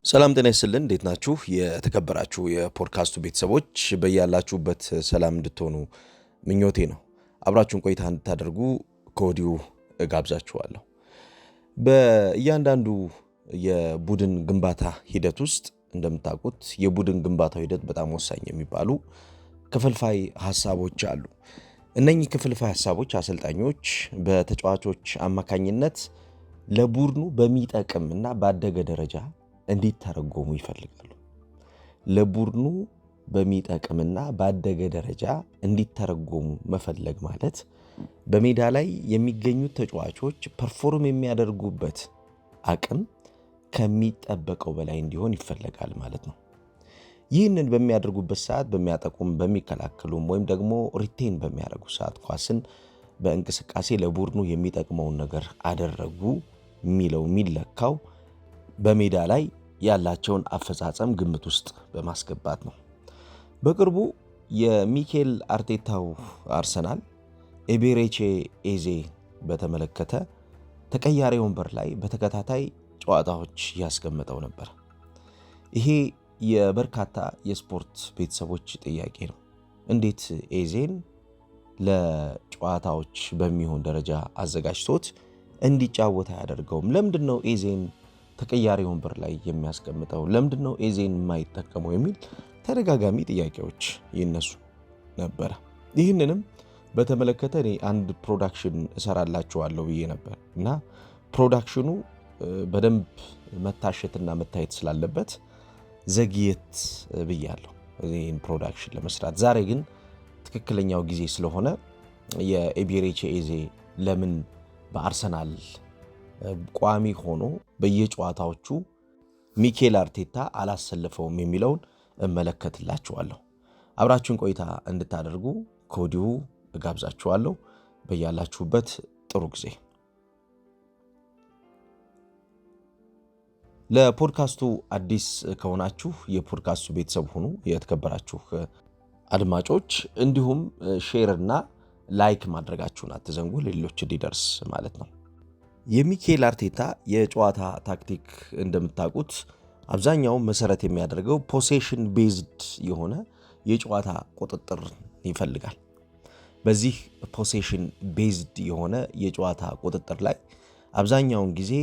ሰላም ጤና ይስጥልን። እንዴት ናችሁ? የተከበራችሁ የፖድካስቱ ቤተሰቦች በያላችሁበት ሰላም እንድትሆኑ ምኞቴ ነው። አብራችሁን ቆይታ እንድታደርጉ ከወዲሁ እጋብዛችኋለሁ። በእያንዳንዱ የቡድን ግንባታ ሂደት ውስጥ እንደምታውቁት የቡድን ግንባታው ሂደት በጣም ወሳኝ የሚባሉ ክፍልፋይ ሐሳቦች አሉ። እነኚህ ክፍልፋይ ሐሳቦች አሰልጣኞች በተጫዋቾች አማካኝነት ለቡድኑ በሚጠቅም እና ባደገ ደረጃ እንዲተረጎሙ ይፈልጋሉ። ለቡድኑ በሚጠቅምና ባደገ ደረጃ እንዲተረጎሙ መፈለግ ማለት በሜዳ ላይ የሚገኙት ተጫዋቾች ፐርፎርም የሚያደርጉበት አቅም ከሚጠበቀው በላይ እንዲሆን ይፈልጋል ማለት ነው። ይህንን በሚያደርጉበት ሰዓት በሚያጠቁም በሚከላከሉም ወይም ደግሞ ሪቴን በሚያደርጉ ሰዓት ኳስን በእንቅስቃሴ ለቡድኑ የሚጠቅመውን ነገር አደረጉ የሚለው የሚለካው በሜዳ ላይ ያላቸውን አፈጻጸም ግምት ውስጥ በማስገባት ነው። በቅርቡ የሚኬል አርቴታው አርሰናል ኤቤሬቺ ኤዜ በተመለከተ ተቀያሪ ወንበር ላይ በተከታታይ ጨዋታዎች ያስቀመጠው ነበር። ይሄ የበርካታ የስፖርት ቤተሰቦች ጥያቄ ነው። እንዴት ኤዜን ለጨዋታዎች በሚሆን ደረጃ አዘጋጅቶት እንዲጫወት አያደርገውም? ለምንድነው ኤዜን ተቀያሪ ወንበር ላይ የሚያስቀምጠው? ለምንድነው ኤዜን የማይጠቀመው? የሚል ተደጋጋሚ ጥያቄዎች ይነሱ ነበረ። ይህንንም በተመለከተ እኔ አንድ ፕሮዳክሽን እሰራላችኋለሁ ብዬ ነበር እና ፕሮዳክሽኑ በደንብ መታሸትና መታየት ስላለበት ዘግየት ብያለሁ ይህን ፕሮዳክሽን ለመስራት። ዛሬ ግን ትክክለኛው ጊዜ ስለሆነ የኤቤሬቺ ኤዜ ለምን በአርሰናል ቋሚ ሆኖ በየጨዋታዎቹ ሚኬል አርቴታ አላሰለፈውም የሚለውን እመለከትላችኋለሁ። አብራችሁን ቆይታ እንድታደርጉ ከወዲሁ እጋብዛችኋለሁ። በያላችሁበት ጥሩ ጊዜ። ለፖድካስቱ አዲስ ከሆናችሁ የፖድካስቱ ቤተሰብ ሁኑ። የተከበራችሁ አድማጮች እንዲሁም ሼር እና ላይክ ማድረጋችሁን አትዘንጉ፣ ለሌሎች እንዲደርስ ማለት ነው። የሚኬል አርቴታ የጨዋታ ታክቲክ እንደምታውቁት አብዛኛው መሰረት የሚያደርገው ፖሴሽን ቤዝድ የሆነ የጨዋታ ቁጥጥር ይፈልጋል። በዚህ ፖሴሽን ቤዝድ የሆነ የጨዋታ ቁጥጥር ላይ አብዛኛውን ጊዜ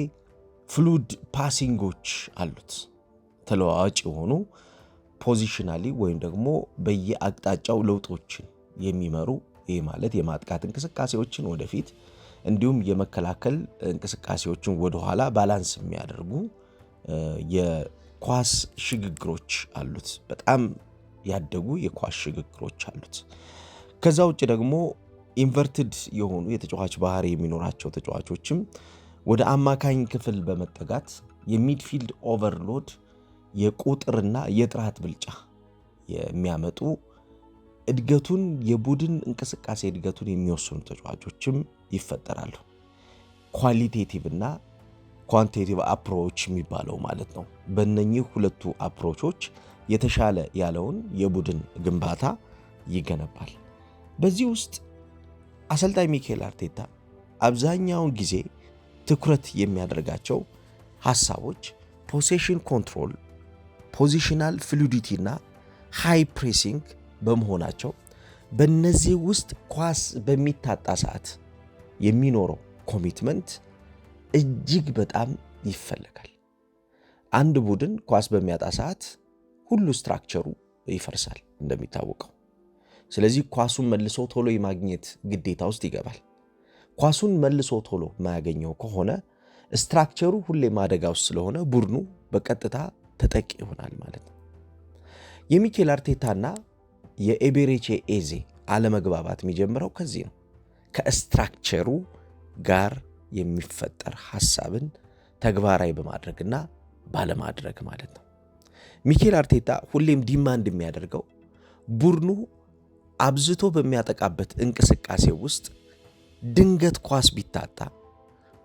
ፍሉድ ፓሲንጎች አሉት። ተለዋዋጭ የሆኑ ፖዚሽናሊ ወይም ደግሞ በየአቅጣጫው ለውጦችን የሚመሩ፣ ይህ ማለት የማጥቃት እንቅስቃሴዎችን ወደፊት እንዲሁም የመከላከል እንቅስቃሴዎችን ወደኋላ ባላንስ የሚያደርጉ የኳስ ሽግግሮች አሉት። በጣም ያደጉ የኳስ ሽግግሮች አሉት። ከዛ ውጭ ደግሞ ኢንቨርትድ የሆኑ የተጫዋች ባህሪ የሚኖራቸው ተጫዋቾችም ወደ አማካኝ ክፍል በመጠጋት የሚድፊልድ ኦቨርሎድ፣ የቁጥርና የጥራት ብልጫ የሚያመጡ እድገቱን የቡድን እንቅስቃሴ እድገቱን የሚወስኑ ተጫዋቾችም ይፈጠራሉ። ኳሊቴቲቭ እና ኳንቲቴቲቭ አፕሮች የሚባለው ማለት ነው። በእነኚህ ሁለቱ አፕሮቾች የተሻለ ያለውን የቡድን ግንባታ ይገነባል። በዚህ ውስጥ አሰልጣኝ ሚኬል አርቴታ አብዛኛውን ጊዜ ትኩረት የሚያደርጋቸው ሐሳቦች ፖሴሽን ኮንትሮል፣ ፖዚሽናል ፍሉዲቲ እና ሃይ ፕሬሲንግ በመሆናቸው በእነዚህ ውስጥ ኳስ በሚታጣ ሰዓት የሚኖረው ኮሚትመንት እጅግ በጣም ይፈለጋል። አንድ ቡድን ኳስ በሚያጣ ሰዓት ሁሉ ስትራክቸሩ ይፈርሳል እንደሚታወቀው። ስለዚህ ኳሱን መልሶ ቶሎ የማግኘት ግዴታ ውስጥ ይገባል። ኳሱን መልሶ ቶሎ የማያገኘው ከሆነ ስትራክቸሩ ሁሌም አደጋ ውስጥ ስለሆነ ቡድኑ በቀጥታ ተጠቂ ይሆናል ማለት ነው። የሚኬል አርቴታና የኤቤሬቺ ኤዜ አለመግባባት የሚጀምረው ከዚህ ነው። ከስትራክቸሩ ጋር የሚፈጠር ሐሳብን ተግባራዊ በማድረግና ባለማድረግ ማለት ነው። ሚኬል አርቴታ ሁሌም ዲማንድ የሚያደርገው ቡድኑ አብዝቶ በሚያጠቃበት እንቅስቃሴ ውስጥ ድንገት ኳስ ቢታጣ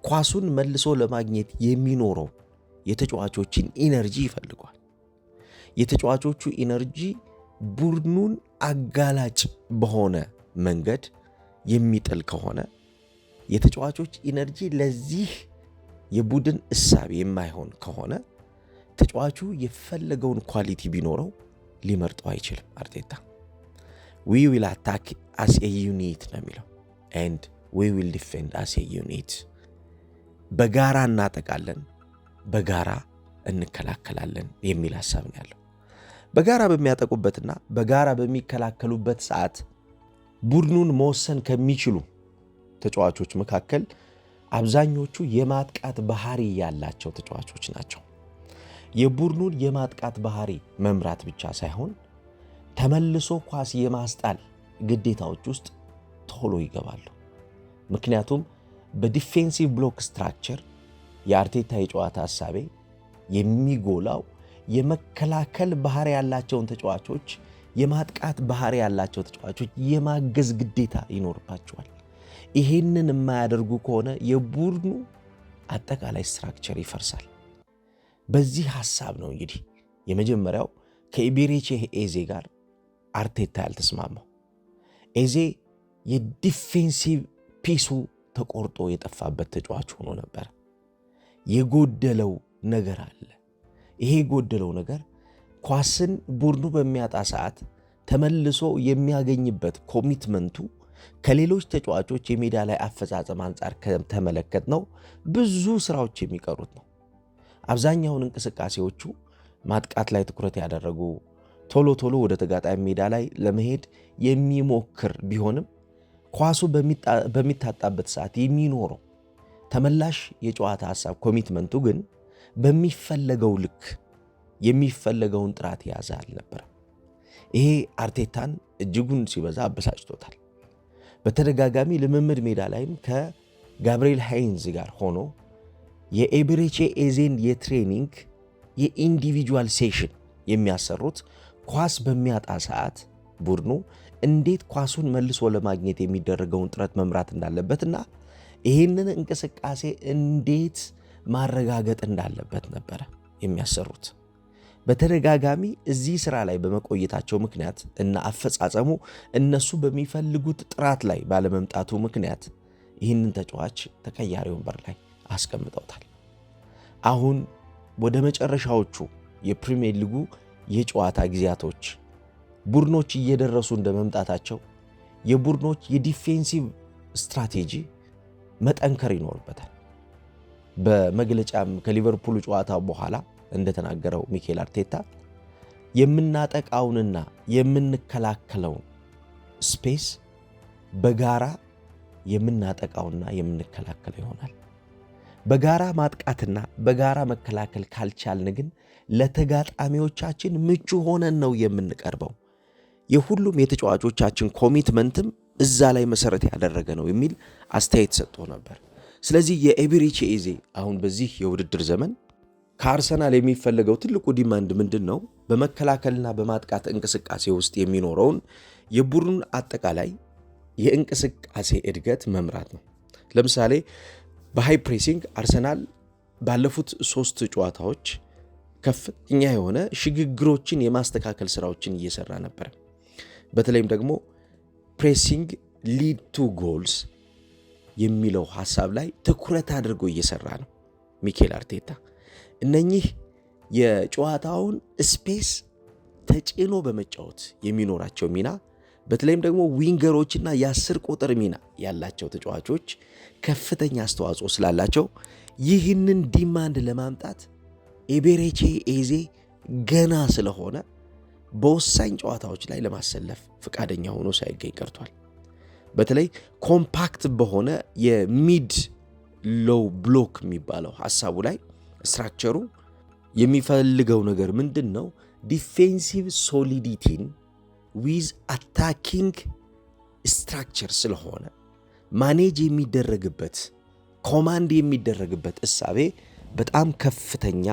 ኳሱን መልሶ ለማግኘት የሚኖረው የተጫዋቾችን ኢነርጂ ይፈልጓል። የተጫዋቾቹ ኢነርጂ ቡድኑን አጋላጭ በሆነ መንገድ የሚጥል ከሆነ የተጫዋቾች ኢነርጂ ለዚህ የቡድን እሳቤ የማይሆን ከሆነ ተጫዋቹ የፈለገውን ኳሊቲ ቢኖረው ሊመርጠው አይችልም። አርቴታ we will attack as a unit ነው የሚለው and we will defend as a unit። በጋራ እናጠቃለን፣ በጋራ እንከላከላለን የሚል ሐሳብ ነው ያለው። በጋራ በሚያጠቁበትና በጋራ በሚከላከሉበት ሰዓት ቡድኑን መወሰን ከሚችሉ ተጫዋቾች መካከል አብዛኞቹ የማጥቃት ባህሪ ያላቸው ተጫዋቾች ናቸው። የቡድኑን የማጥቃት ባህሪ መምራት ብቻ ሳይሆን ተመልሶ ኳስ የማስጣል ግዴታዎች ውስጥ ቶሎ ይገባሉ። ምክንያቱም በዲፌንሲቭ ብሎክ ስትራክቸር የአርቴታ የጨዋታ ሐሳቤ የሚጎላው የመከላከል ባህሪ ያላቸውን ተጫዋቾች የማጥቃት ባህሪ ያላቸው ተጫዋቾች የማገዝ ግዴታ ይኖርባቸዋል። ይሄንን የማያደርጉ ከሆነ የቡድኑ አጠቃላይ ስትራክቸር ይፈርሳል። በዚህ ሐሳብ ነው እንግዲህ የመጀመሪያው ከኢቤሬቺ ኤዜ ጋር አርቴታ ያልተስማማው። ኤዜ የዲፌንሲቭ ፒሱ ተቆርጦ የጠፋበት ተጫዋች ሆኖ ነበር። የጎደለው ነገር አለ። ይሄ የጎደለው ነገር ኳስን ቡድኑ በሚያጣ ሰዓት ተመልሶ የሚያገኝበት ኮሚትመንቱ ከሌሎች ተጫዋቾች የሜዳ ላይ አፈጻጸም አንጻር ከተመለከትነው ብዙ ስራዎች የሚቀሩት ነው። አብዛኛውን እንቅስቃሴዎቹ ማጥቃት ላይ ትኩረት ያደረጉ ቶሎ ቶሎ ወደ ተጋጣሚ ሜዳ ላይ ለመሄድ የሚሞክር ቢሆንም ኳሱ በሚታጣበት ሰዓት የሚኖረው ተመላሽ የጨዋታ ሐሳብ ኮሚትመንቱ ግን በሚፈለገው ልክ የሚፈለገውን ጥራት የያዘ አልነበረም። ይሄ አርቴታን እጅጉን ሲበዛ አበሳጭቶታል። በተደጋጋሚ ልምምድ ሜዳ ላይም ከጋብርኤል ሃይንዝ ጋር ሆኖ የኤቤሬቺ ኤዜን የትሬኒንግ የኢንዲቪጁዋል ሴሽን የሚያሰሩት ኳስ በሚያጣ ሰዓት ቡድኑ እንዴት ኳሱን መልሶ ለማግኘት የሚደረገውን ጥረት መምራት እንዳለበትና ይህንን እንቅስቃሴ እንዴት ማረጋገጥ እንዳለበት ነበረ የሚያሰሩት። በተደጋጋሚ እዚህ ስራ ላይ በመቆየታቸው ምክንያት እና አፈጻጸሙ እነሱ በሚፈልጉት ጥራት ላይ ባለመምጣቱ ምክንያት ይህንን ተጫዋች ተቀያሪ ወንበር ላይ አስቀምጠውታል። አሁን ወደ መጨረሻዎቹ የፕሪሚየር ሊጉ የጨዋታ ጊዜያቶች ቡድኖች እየደረሱ እንደመምጣታቸው የቡድኖች የዲፌንሲቭ ስትራቴጂ መጠንከር ይኖርበታል። በመግለጫም ከሊቨርፑል ጨዋታ በኋላ እንደተናገረው ሚኬል አርቴታ የምናጠቃውንና የምንከላከለውን ስፔስ በጋራ የምናጠቃውና የምንከላከለው ይሆናል። በጋራ ማጥቃትና በጋራ መከላከል ካልቻልን ግን ለተጋጣሚዎቻችን ምቹ ሆነን ነው የምንቀርበው። የሁሉም የተጫዋቾቻችን ኮሚትመንትም እዛ ላይ መሰረት ያደረገ ነው የሚል አስተያየት ሰጥቶ ነበር። ስለዚህ የኤቤሬቺ ኤዜ አሁን በዚህ የውድድር ዘመን ከአርሰናል የሚፈለገው ትልቁ ዲማንድ ምንድን ነው? በመከላከልና በማጥቃት እንቅስቃሴ ውስጥ የሚኖረውን የቡድን አጠቃላይ የእንቅስቃሴ እድገት መምራት ነው። ለምሳሌ በሃይ ፕሬሲንግ አርሰናል ባለፉት 3 ጨዋታዎች ከፍተኛ የሆነ ሽግግሮችን የማስተካከል ስራዎችን እየሰራ ነበር። በተለይም ደግሞ ፕሬሲንግ ሊድ ቱ ጎልስ የሚለው ሐሳብ ላይ ትኩረት አድርጎ እየሰራ ነው ሚኬል አርቴታ። እነኚህ የጨዋታውን ስፔስ ተጭኖ በመጫወት የሚኖራቸው ሚና በተለይም ደግሞ ዊንገሮችና የ10 ቁጥር ሚና ያላቸው ተጫዋቾች ከፍተኛ አስተዋጽኦ ስላላቸው ይህንን ዲማንድ ለማምጣት ኤቤሬቺ ኤዜ ገና ስለሆነ በወሳኝ ጨዋታዎች ላይ ለማሰለፍ ፈቃደኛ ሆኖ ሳይገኝ ቀርቷል። በተለይ ኮምፓክት በሆነ የሚድ ሎው ብሎክ የሚባለው ሐሳቡ ላይ ስትራክቸሩ የሚፈልገው ነገር ምንድን ነው? ዲፌንሲቭ ሶሊዲቲን ዊዝ አታኪንግ ስትራክቸር ስለሆነ ማኔጅ የሚደረግበት ኮማንድ የሚደረግበት እሳቤ በጣም ከፍተኛ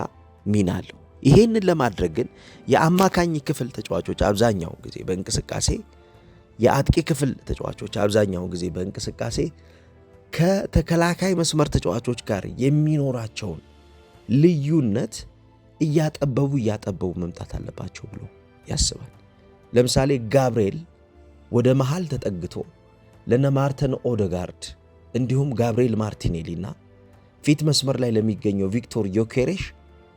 ሚና አለው። ይሄንን ለማድረግ ግን የአማካኝ ክፍል ተጫዋቾች አብዛኛውን ጊዜ በእንቅስቃሴ የአጥቂ ክፍል ተጫዋቾች አብዛኛውን ጊዜ በእንቅስቃሴ ከተከላካይ መስመር ተጫዋቾች ጋር የሚኖራቸውን ልዩነት እያጠበቡ መምጣት አለባቸው ብሎ ያስባል። ለምሳሌ ጋብርኤል ወደ መሃል ተጠግቶ ለነ ማርተን ኦደጋርድ እንዲሁም ጋብርኤል ማርቲኔሊና ፊት መስመር ላይ ለሚገኘው ቪክቶር ዮኬሬሽ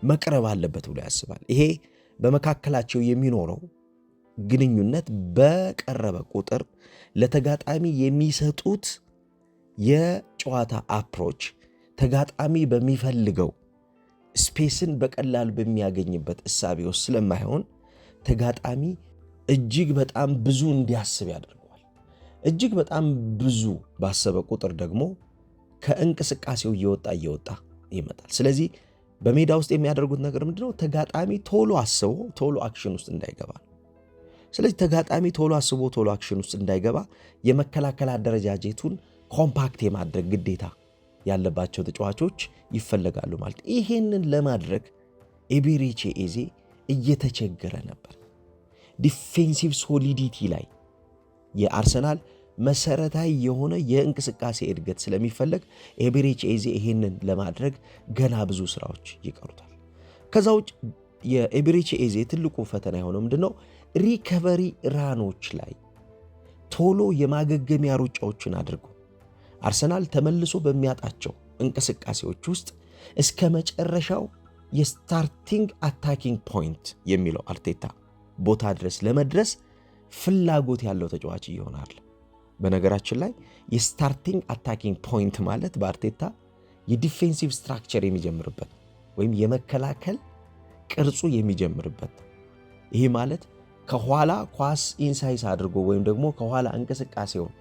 መቅረብ አለበት ብሎ ያስባል። ይሄ በመካከላቸው የሚኖረው ግንኙነት በቀረበ ቁጥር ለተጋጣሚ የሚሰጡት የጨዋታ አፕሮች ተጋጣሚ በሚፈልገው ስፔስን በቀላል በሚያገኝበት እሳቤ ውስጥ ስለማይሆን ተጋጣሚ እጅግ በጣም ብዙ እንዲያስብ ያደርገዋል። እጅግ በጣም ብዙ ባሰበ ቁጥር ደግሞ ከእንቅስቃሴው እየወጣ ይመጣል። ስለዚህ በሜዳ ውስጥ የሚያደርጉት ነገር ምንድነው? ተጋጣሚ ቶሎ አስቦ ቶሎ አክሽን ውስጥ እንዳይገባ ነው። ስለዚህ ተጋጣሚ ቶሎ አስቦ ቶሎ አክሽን ውስጥ እንዳይገባ የመከላከል አደረጃጀቱን ኮምፓክት የማድረግ ግዴታ ያለባቸው ተጫዋቾች ይፈለጋሉ ማለት። ይሄንን ለማድረግ ኤቤሬቺ ኤዜ እየተቸገረ ነበር። ዲፌንሲቭ ሶሊዲቲ ላይ የአርሰናል መሰረታዊ የሆነ የእንቅስቃሴ እድገት ስለሚፈለግ ኤቤሬቺ ኤዜ ይሄንን ለማድረግ ገና ብዙ ስራዎች ይቀሩታል። ከዛ ውጭ የኤቤሬቺ ኤዜ ትልቁ ፈተና የሆነው ምንድነው? ሪከቨሪ ራኖች ላይ ቶሎ የማገገሚያ ሩጫዎችን አድርጎ አርሰናል ተመልሶ በሚያጣቸው እንቅስቃሴዎች ውስጥ እስከ መጨረሻው የስታርቲንግ አታኪንግ ፖይንት የሚለው አርቴታ ቦታ ድረስ ለመድረስ ፍላጎት ያለው ተጫዋች ይሆናል። በነገራችን ላይ የስታርቲንግ አታኪንግ ፖይንት ማለት በአርቴታ የዲፌንሲቭ ስትራክቸር የሚጀምርበት ወይም የመከላከል ቅርጹ የሚጀምርበት። ይሄ ማለት ከኋላ ኳስ ኢንሳይስ አድርጎ ወይም ደግሞ ከኋላ እንቅስቃሴውን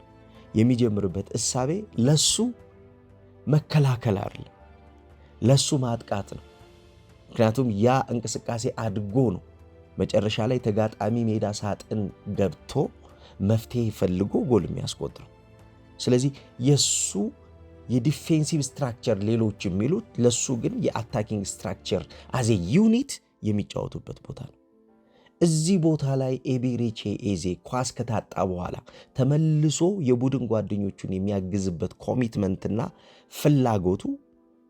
የሚጀምርበት እሳቤ ለሱ መከላከል አይደለም፣ ለሱ ማጥቃት ነው። ምክንያቱም ያ እንቅስቃሴ አድጎ ነው መጨረሻ ላይ ተጋጣሚ ሜዳ ሳጥን ገብቶ መፍትሄ ፈልጎ ጎል የሚያስቆጥረው። ስለዚህ የሱ የዲፌንሲቭ ስትራክቸር ሌሎች የሚሉት ለሱ ግን የአታኪንግ ስትራክቸር አዜ ዩኒት የሚጫወቱበት ቦታ ነው። እዚህ ቦታ ላይ ኤቤሬቺ ኤዜ ኳስ ከታጣ በኋላ ተመልሶ የቡድን ጓደኞቹን የሚያግዝበት ኮሚትመንትና ፍላጎቱ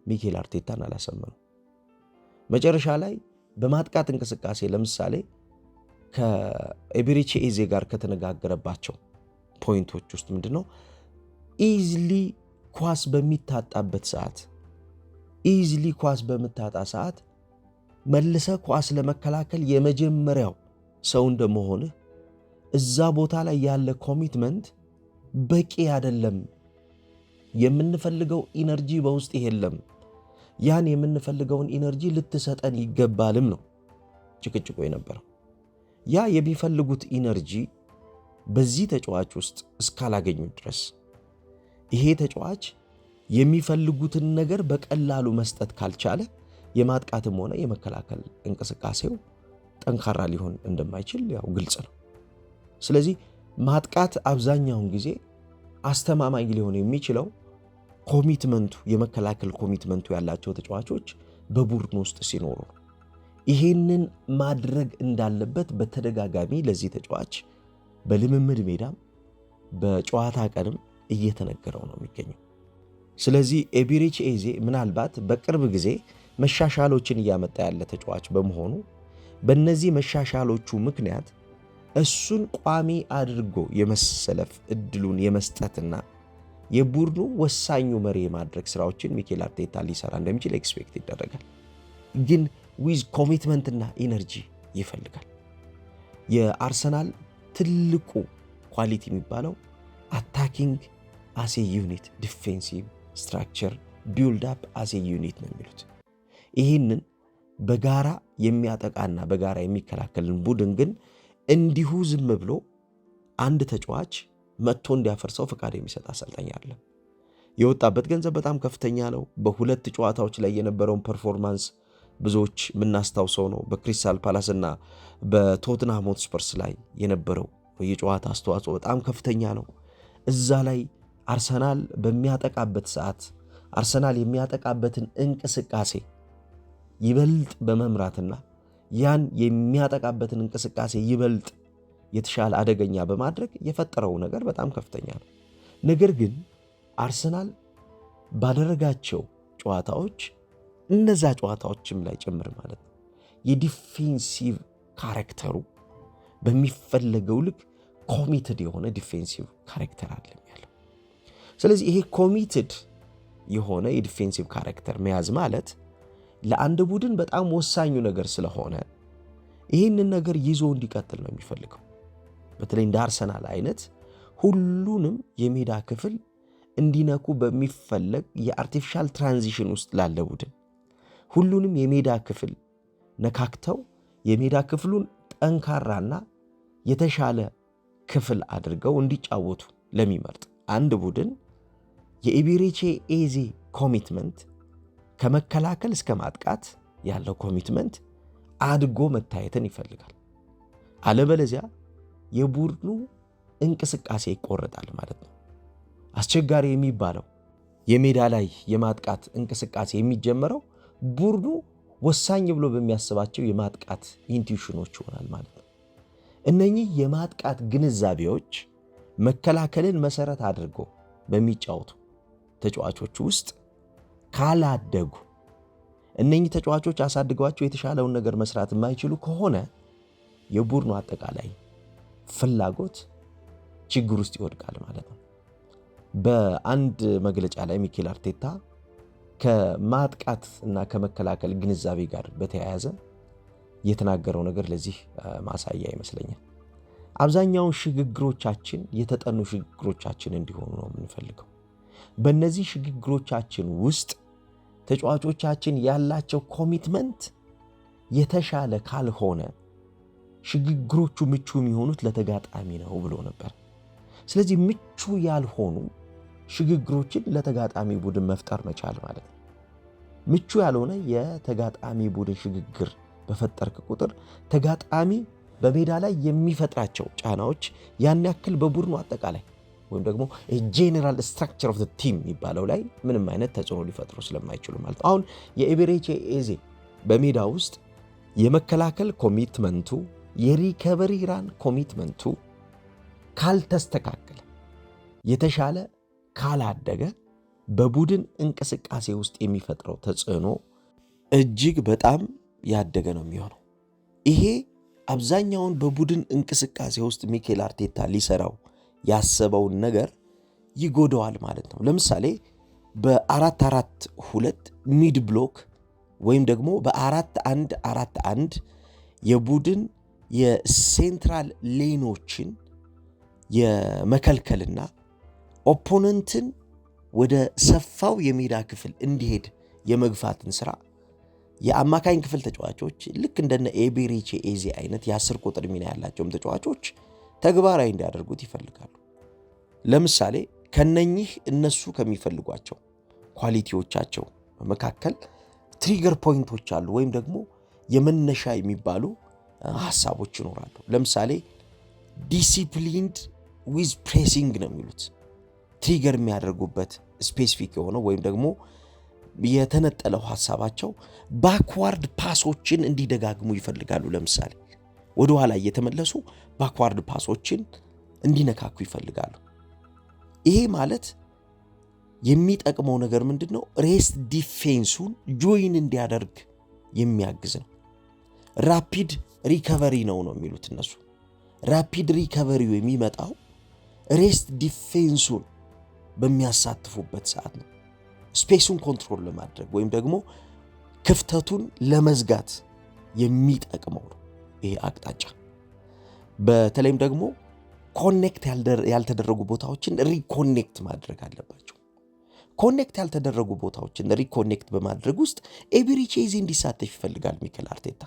ሚኬል አርቴታን አላሰመነው። መጨረሻ ላይ በማጥቃት እንቅስቃሴ ለምሳሌ ከኤቤሬቺ ኤዜ ጋር ከተነጋገረባቸው ፖይንቶች ውስጥ ምንድነው? ኢዝሊ ኳስ በሚታጣበት ሰዓት ኢዝሊ ኳስ በምታጣ ሰዓት መልሰ ኳስ ለመከላከል የመጀመሪያው ሰው እንደመሆንህ እዛ ቦታ ላይ ያለ ኮሚትመንት በቂ አይደለም። የምንፈልገው ኢነርጂ በውስጥ የለም። ያን የምንፈልገውን ኢነርጂ ልትሰጠን ይገባልም ነው ጭቅጭቁ የነበረው። ያ የሚፈልጉት ኢነርጂ በዚህ ተጫዋች ውስጥ እስካላገኙ ድረስ ይሄ ተጫዋች የሚፈልጉትን ነገር በቀላሉ መስጠት ካልቻለ የማጥቃትም ሆነ የመከላከል እንቅስቃሴው ጠንካራ ሊሆን እንደማይችል ያው ግልጽ ነው። ስለዚህ ማጥቃት አብዛኛውን ጊዜ አስተማማኝ ሊሆን የሚችለው ኮሚትመንቱ የመከላከል ኮሚትመንቱ ያላቸው ተጫዋቾች በቡድን ውስጥ ሲኖሩ ነው። ይሄንን ማድረግ እንዳለበት በተደጋጋሚ ለዚህ ተጫዋች በልምምድ ሜዳም በጨዋታ ቀንም እየተነገረው ነው የሚገኘው። ስለዚህ ኤቤሬቺ ኤዜ ምናልባት በቅርብ ጊዜ መሻሻሎችን እያመጣ ያለ ተጫዋች በመሆኑ በእነዚህ መሻሻሎቹ ምክንያት እሱን ቋሚ አድርጎ የመሰለፍ እድሉን የመስጠትና የቡድኑ ወሳኙ መሪ የማድረግ ስራዎችን ሚኬል አርቴታ ሊሰራ እንደሚችል ኤክስፔክት ይደረጋል። ግን ዊዝ ኮሚትመንትና ኢነርጂ ይፈልጋል። የአርሰናል ትልቁ ኳሊቲ የሚባለው አታኪንግ አሴ ዩኒት፣ ዲፌንሲቭ ስትራክቸር ቢልድ አፕ አሴ ዩኒት ነው የሚሉት። ይህንን በጋራ የሚያጠቃና በጋራ የሚከላከልን ቡድን ግን እንዲሁ ዝም ብሎ አንድ ተጫዋች መጥቶ እንዲያፈርሰው ፈቃድ የሚሰጥ አሰልጣኝ አለ። የወጣበት ገንዘብ በጣም ከፍተኛ ነው። በሁለት ጨዋታዎች ላይ የነበረውን ፐርፎርማንስ ብዙዎች የምናስታውሰው ነው። በክሪስታል ፓላስና በቶትንሃም ሆትስፐርስ ላይ የነበረው የጨዋታ አስተዋጽኦ በጣም ከፍተኛ ነው። እዛ ላይ አርሰናል በሚያጠቃበት ሰዓት አርሰናል የሚያጠቃበትን እንቅስቃሴ ይበልጥ በመምራትና ያን የሚያጠቃበትን እንቅስቃሴ ይበልጥ የተሻለ አደገኛ በማድረግ የፈጠረው ነገር በጣም ከፍተኛ ነው። ነገር ግን አርሰናል ባደረጋቸው ጨዋታዎች እነዛ ጨዋታዎችም ላይ ጭምር ማለት ነው የዲፌንሲቭ ካራክተሩ በሚፈለገው ልክ ኮሚትድ የሆነ ዲፌንሲቭ ካራክተር አለም ያለው። ስለዚህ ይሄ ኮሚትድ የሆነ የዲፌንሲቭ ካራክተር መያዝ ማለት ለአንድ ቡድን በጣም ወሳኙ ነገር ስለሆነ ይህንን ነገር ይዞ እንዲቀጥል ነው የሚፈልገው። በተለይ እንደ አርሰናል አይነት ሁሉንም የሜዳ ክፍል እንዲነኩ በሚፈለግ የአርቲፊሻል ትራንዚሽን ውስጥ ላለ ቡድን ሁሉንም የሜዳ ክፍል ነካክተው የሜዳ ክፍሉን ጠንካራና የተሻለ ክፍል አድርገው እንዲጫወቱ ለሚመርጥ አንድ ቡድን የኤቤሬቺ ኤዜ ኮሚትመንት ከመከላከል እስከ ማጥቃት ያለው ኮሚትመንት አድጎ መታየትን ይፈልጋል። አለበለዚያ የቡድኑ እንቅስቃሴ ይቆረጣል ማለት ነው። አስቸጋሪ የሚባለው የሜዳ ላይ የማጥቃት እንቅስቃሴ የሚጀመረው ቡድኑ ወሳኝ ብሎ በሚያስባቸው የማጥቃት ኢንቱዊሽኖች ይሆናል ማለት ነው። እነኚህ የማጥቃት ግንዛቤዎች መከላከልን መሰረት አድርጎ በሚጫወቱ ተጫዋቾች ውስጥ ካላደጉ እነኚህ ተጫዋቾች አሳድገዋቸው የተሻለውን ነገር መስራት የማይችሉ ከሆነ የቡድኑ አጠቃላይ ፍላጎት ችግር ውስጥ ይወድቃል ማለት ነው። በአንድ መግለጫ ላይ ሚኬል አርቴታ ከማጥቃት እና ከመከላከል ግንዛቤ ጋር በተያያዘ የተናገረው ነገር ለዚህ ማሳያ ይመስለኛል። አብዛኛውን ሽግግሮቻችን የተጠኑ ሽግግሮቻችን እንዲሆኑ ነው የምንፈልገው። በእነዚህ ሽግግሮቻችን ውስጥ ተጫዋቾቻችን ያላቸው ኮሚትመንት የተሻለ ካልሆነ ሽግግሮቹ ምቹ የሚሆኑት ለተጋጣሚ ነው ብሎ ነበር። ስለዚህ ምቹ ያልሆኑ ሽግግሮችን ለተጋጣሚ ቡድን መፍጠር መቻል ማለት ነው። ምቹ ያልሆነ የተጋጣሚ ቡድን ሽግግር በፈጠርክ ቁጥር ተጋጣሚ በሜዳ ላይ የሚፈጥራቸው ጫናዎች ያን ያክል በቡድኑ አጠቃላይ ወይም ደግሞ ጄኔራል ስትራክቸር ኦፍ ዘ ቲም የሚባለው ላይ ምንም አይነት ተጽዕኖ ሊፈጥሩ ስለማይችሉ ማለት ነው። አሁን የኤቤሬቺ ኤዜ በሜዳ ውስጥ የመከላከል ኮሚትመንቱ የሪከቨሪ ራን ኮሚትመንቱ ካልተስተካከለ የተሻለ ካላደገ በቡድን እንቅስቃሴ ውስጥ የሚፈጥረው ተጽዕኖ እጅግ በጣም ያደገ ነው የሚሆነው። ይሄ አብዛኛውን በቡድን እንቅስቃሴ ውስጥ ሚኬል አርቴታ ሊሰራው ያሰበውን ነገር ይጎዳዋል ማለት ነው። ለምሳሌ በ4-4-2 ሚድ ብሎክ ወይም ደግሞ በ4-1-4-1 የቡድን የሴንትራል ሌኖችን የመከልከልና ኦፖነንትን ወደ ሰፋው የሜዳ ክፍል እንዲሄድ የመግፋትን ስራ የአማካኝ ክፍል ተጫዋቾች ልክ እንደነ ኤቤሬቺ ኤዜ አይነት የ10 ቁጥር ሚና ያላቸውም ተጫዋቾች ተግባራዊ እንዲያደርጉት ይፈልጋሉ። ለምሳሌ ከነኚህ እነሱ ከሚፈልጓቸው ኳሊቲዎቻቸው መካከል ትሪገር ፖይንቶች አሉ፣ ወይም ደግሞ የመነሻ የሚባሉ ሐሳቦች ይኖራሉ። ለምሳሌ ዲሲፕሊንድ ዊዝ ፕሬሲንግ ነው የሚሉት። ትሪገር የሚያደርጉበት ስፔሲፊክ የሆነው ወይም ደግሞ የተነጠለው ሐሳባቸው ባክዋርድ ፓሶችን እንዲደጋግሙ ይፈልጋሉ። ለምሳሌ ወደ ኋላ እየተመለሱ ባክዋርድ ፓሶችን እንዲነካኩ ይፈልጋሉ። ይሄ ማለት የሚጠቅመው ነገር ምንድነው? ሬስት ዲፌንሱን ጆይን እንዲያደርግ የሚያግዝ ነው። ራፒድ ሪከቨሪ ነው የሚሉት እነሱ። ራፒድ ሪከቨሪው የሚመጣው ሬስት ዲፌንሱን በሚያሳትፉበት ሰዓት ነው። ስፔሱን ኮንትሮል ለማድረግ ወይም ደግሞ ክፍተቱን ለመዝጋት የሚጠቅመው ነው ይሄ አቅጣጫ። በተለይም ደግሞ ኮኔክት ያልተደረጉ ቦታዎችን ሪኮኔክት ማድረግ አለባቸው። ኮኔክት ያልተደረጉ ቦታዎችን ሪኮኔክት በማድረግ ውስጥ ኤቤሬቺ ኤዜ እንዲሳተፍ ይፈልጋል ሚኬል አርቴታ።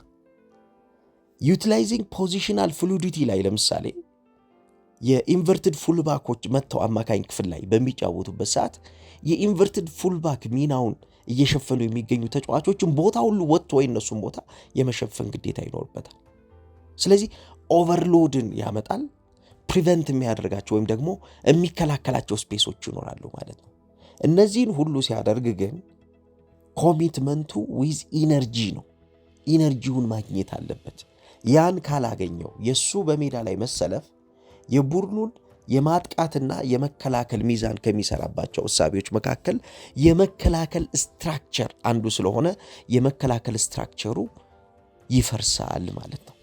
ዩቲላይዚንግ ፖዚሽናል ፍሉዲቲ ላይ ለምሳሌ የኢንቨርትድ ፉልባኮች መጥተው አማካኝ ክፍል ላይ በሚጫወቱበት ሰዓት የኢንቨርትድ ፉልባክ ሚናውን እየሸፈኑ የሚገኙ ተጫዋቾችን ቦታ ሁሉ ወጥቶ የነሱን ቦታ የመሸፈን ግዴታ ይኖርበታል። ስለዚህ ኦቨርሎድን ያመጣል። ፕሪቨንት የሚያደርጋቸው ወይም ደግሞ የሚከላከላቸው ስፔሶች ይኖራሉ ማለት ነው። እነዚህን ሁሉ ሲያደርግ ግን ኮሚትመንቱ ዊዝ ኢነርጂ ነው። ኢነርጂውን ማግኘት አለበት። ያን ካላገኘው የሱ በሜዳ ላይ መሰለፍ የቡድኑን የማጥቃትና የመከላከል ሚዛን ከሚሰራባቸው እሳቤዎች መካከል የመከላከል ስትራክቸር አንዱ ስለሆነ የመከላከል ስትራክቸሩ ይፈርሳል ማለት ነው።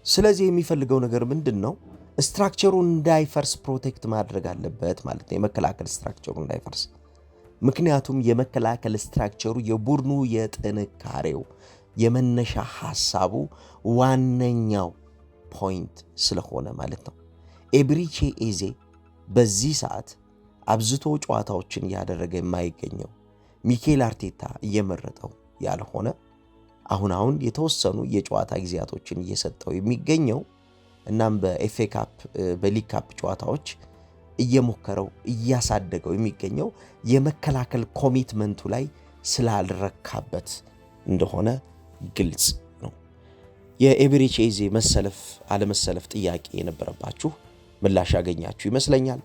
ስለዚህ የሚፈልገው ነገር ምንድነው? ስትራክቸሩ እንዳይፈርስ ፕሮቴክት ማድረግ አለበት ማለት ነው። የመከላከል ስትራክቸሩ እንዳይፈርስ ምክንያቱም የመከላከል ስትራክቸሩ የቡድኑ የጥንካሬው የመነሻ ሐሳቡ ዋነኛው ፖይንት ስለሆነ ማለት ነው። ኤቤሬቺ ኤዜ በዚህ ሰዓት አብዝቶ ጨዋታዎችን እያደረገ የማይገኘው ሚኬል አርቴታ እየመረጠው ያልሆነ አሁን የተወሰኑ የጨዋታ ጊዜያቶችን እየሰጠው የሚገኘው እናም በኤፍኤ ካፕ በሊግ ካፕ ጨዋታዎች እየሞከረው እያሳደገው የሚገኘው የመከላከል ኮሚትመንቱ ላይ ስላልረካበት እንደሆነ ግልጽ ነው። የኤቤሬቺ ኤዜ መሰለፍ አለመሰለፍ ጥያቄ የነበረባችሁ ምላሽ ያገኛችሁ ይመስለኛል።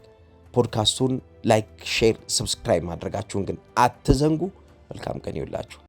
ፖድካስቱን ላይክ፣ ሼር፣ ሰብስክራይብ ማድረጋችሁን ግን አትዘንጉ። መልካም ቀን ይሁንላችሁ።